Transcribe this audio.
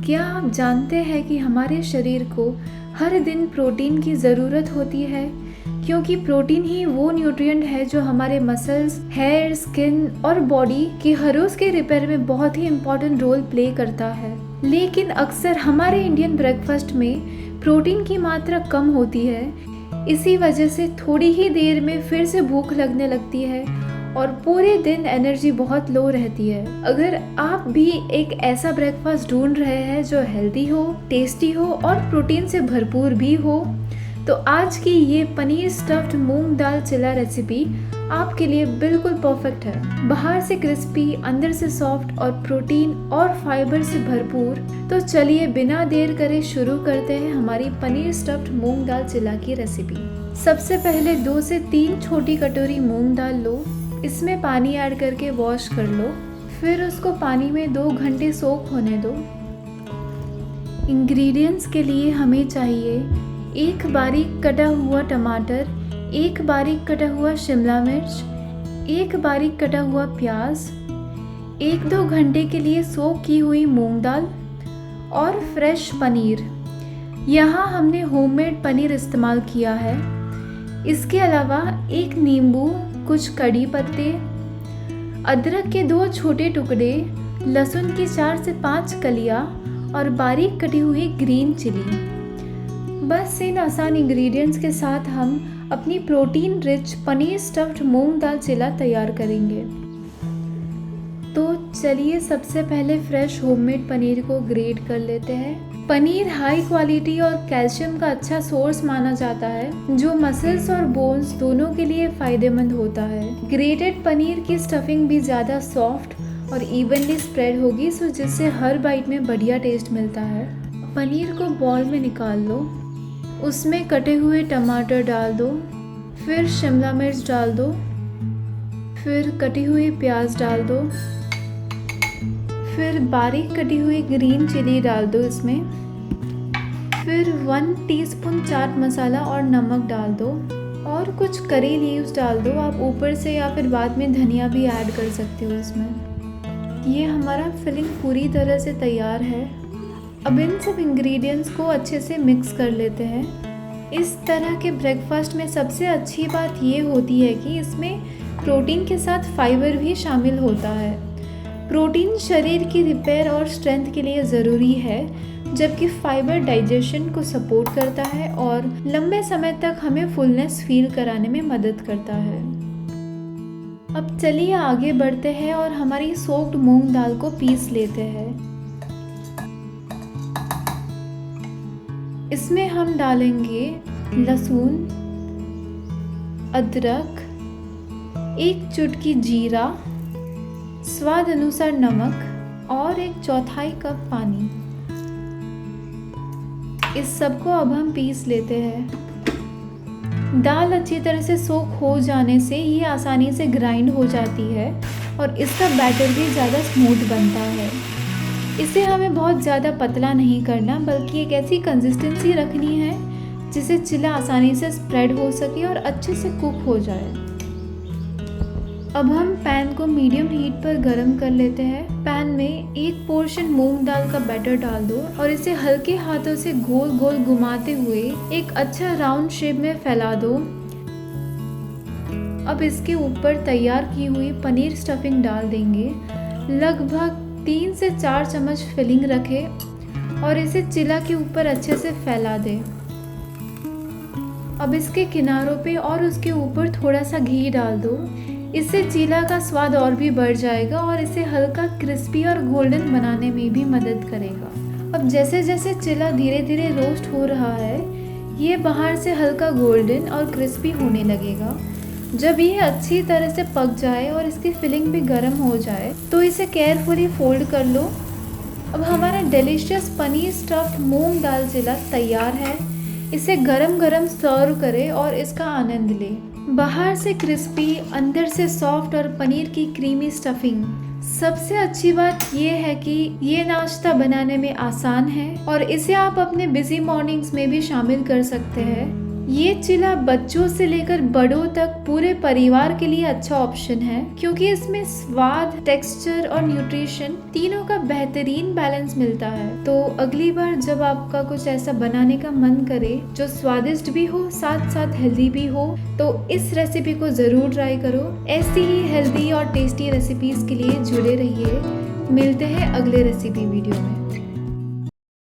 क्या आप जानते हैं कि हमारे शरीर को हर दिन प्रोटीन की ज़रूरत होती है, क्योंकि प्रोटीन ही वो न्यूट्रिएंट है जो हमारे मसल्स, हेयर, स्किन और बॉडी के हर रोज़ के रिपेयर में बहुत ही इम्पोर्टेंट रोल प्ले करता है। लेकिन अक्सर हमारे इंडियन ब्रेकफास्ट में प्रोटीन की मात्रा कम होती है। इसी वजह से थोड़ी ही देर में फिर से भूख लगने लगती है और पूरे दिन एनर्जी बहुत लो रहती है। अगर आप भी एक ऐसा ब्रेकफास्ट ढूंढ रहे हैं जो हेल्दी हो, टेस्टी हो और प्रोटीन से भरपूर भी हो, तो आज की ये पनीर स्टफ्ड मूंग दाल चिला रेसिपी आपके लिए बिल्कुल परफेक्ट है। बाहर से क्रिस्पी, अंदर से सॉफ्ट और प्रोटीन और फाइबर से भरपूर। तो चलिए बिना देर करे शुरू करते हैं हमारी पनीर स्टफ्ड मूंग दाल चिला की रेसिपी। सबसे पहले 2 से 3 छोटी कटोरी मूंग दाल लो। इसमें पानी ऐड करके वॉश कर लो। फिर उसको पानी में 2 घंटे सोक होने दो। इंग्रेडिएंट्स के लिए हमें चाहिए 1 बारीक कटा हुआ टमाटर, 1 बारीक कटा हुआ शिमला मिर्च, 1 बारीक कटा हुआ प्याज, 1-2 घंटे के लिए सोक की हुई मूंग दाल और फ्रेश पनीर। यहाँ हमने होममेड पनीर इस्तेमाल किया है। इसके अलावा 1 नींबू, कुछ कड़ी पत्ते, अदरक के 2 छोटे टुकड़े, लहसुन की 4 से 5 कलियां और बारीक कटी हुई ग्रीन चिली। बस इन आसान इंग्रेडिएंट्स के साथ हम अपनी प्रोटीन रिच पनीर स्टफ्ड मूंग दाल चिला तैयार करेंगे। तो चलिए सबसे पहले फ्रेश होममेड पनीर को ग्रेट कर लेते हैं। पनीर हाई क्वालिटी और कैल्शियम का अच्छा सोर्स माना जाता है, जो मसल्स और बोन्स दोनों के लिए फ़ायदेमंद होता है। ग्रेटेड पनीर की स्टफिंग भी ज़्यादा सॉफ्ट और इवनली स्प्रेड होगी, सो जिससे हर बाइट में बढ़िया टेस्ट मिलता है। पनीर को बॉल में निकाल लो। उसमें कटे हुए टमाटर डाल दो, फिर शिमला मिर्च डाल दो, फिर कटी हुई प्याज डाल दो, फिर बारीक कटी हुई ग्रीन चिली डाल दो इसमें, फिर 1 टीस्पून चाट मसाला और नमक डाल दो और कुछ करी लीव्स डाल दो। आप ऊपर से या फिर बाद में धनिया भी ऐड कर सकते हो इसमें। ये हमारा फिलिंग पूरी तरह से तैयार है। अब इन सब इंग्रेडिएंट्स को अच्छे से मिक्स कर लेते हैं। इस तरह के ब्रेकफास्ट में सबसे अच्छी बात ये होती है कि इसमें प्रोटीन के साथ फाइबर भी शामिल होता है। प्रोटीन शरीर की रिपेयर और स्ट्रेंथ के लिए ज़रूरी है, जबकि फाइबर डाइजेशन को सपोर्ट करता है और लंबे समय तक हमें फुलनेस फील कराने में मदद करता है। अब चलिए आगे बढ़ते हैं और हमारी सोक्ड मूंग दाल को पीस लेते हैं। इसमें हम डालेंगे लहसुन, अदरक, 1 चुटकी जीरा, स्वाद अनुसार नमक और 1/4 कप पानी। इस सब को अब हम पीस लेते हैं। दाल अच्छी तरह से सोक हो जाने से ये आसानी से ग्राइंड हो जाती है और इसका बैटर भी ज़्यादा स्मूथ बनता है। इसे हमें बहुत ज़्यादा पतला नहीं करना, बल्कि एक ऐसी कंसिस्टेंसी रखनी है जिससे चिला आसानी से स्प्रेड हो सके और अच्छे से कुक हो जाए। अब हम पैन को मीडियम हीट पर गरम कर लेते हैं। पैन में 1 पोर्शन मूंग दाल का बैटर डाल दो और इसे हल्के हाथों से गोल गोल घुमाते हुए एक अच्छा राउंड शेप में फैला दो। अब इसके ऊपर तैयार की हुई पनीर स्टफिंग डाल देंगे। लगभग 3 से 4 चम्मच फिलिंग रखें और इसे चिला के ऊपर अच्छे से फैला दें। अब इसके किनारों पे और उसके ऊपर थोड़ा सा घी डाल दो। इससे चिला का स्वाद और भी बढ़ जाएगा और इसे हल्का क्रिस्पी और गोल्डन बनाने में भी मदद करेगा। अब जैसे जैसे चिला धीरे धीरे रोस्ट हो रहा है, ये बाहर से हल्का गोल्डन और क्रिस्पी होने लगेगा। जब ये अच्छी तरह से पक जाए और इसकी फिलिंग भी गर्म हो जाए, तो इसे केयरफुली फोल्ड कर लो। अब हमारा डिलीशियस पनीर स्टफ्ड मूंग दाल चिला तैयार है। इसे गरम गरम सर्व करें और इसका आनंद लें। बाहर से क्रिस्पी, अंदर से सॉफ्ट और पनीर की क्रीमी स्टफिंग। सबसे अच्छी बात ये है कि ये नाश्ता बनाने में आसान है और इसे आप अपने बिजी मॉर्निंग्स में भी शामिल कर सकते हैं। ये चिला बच्चों से लेकर बड़ों तक पूरे परिवार के लिए अच्छा ऑप्शन है, क्योंकि इसमें स्वाद, टेक्सचर और न्यूट्रिशन तीनों का बेहतरीन बैलेंस मिलता है। तो अगली बार जब आपका कुछ ऐसा बनाने का मन करे जो स्वादिष्ट भी हो, साथ साथ हेल्दी भी हो, तो इस रेसिपी को ज़रूर ट्राई करो। ऐसी ही हेल्दी और टेस्टी रेसिपीज़ के लिए जुड़े रहिए। मिलते हैं अगले रेसिपी वीडियो में।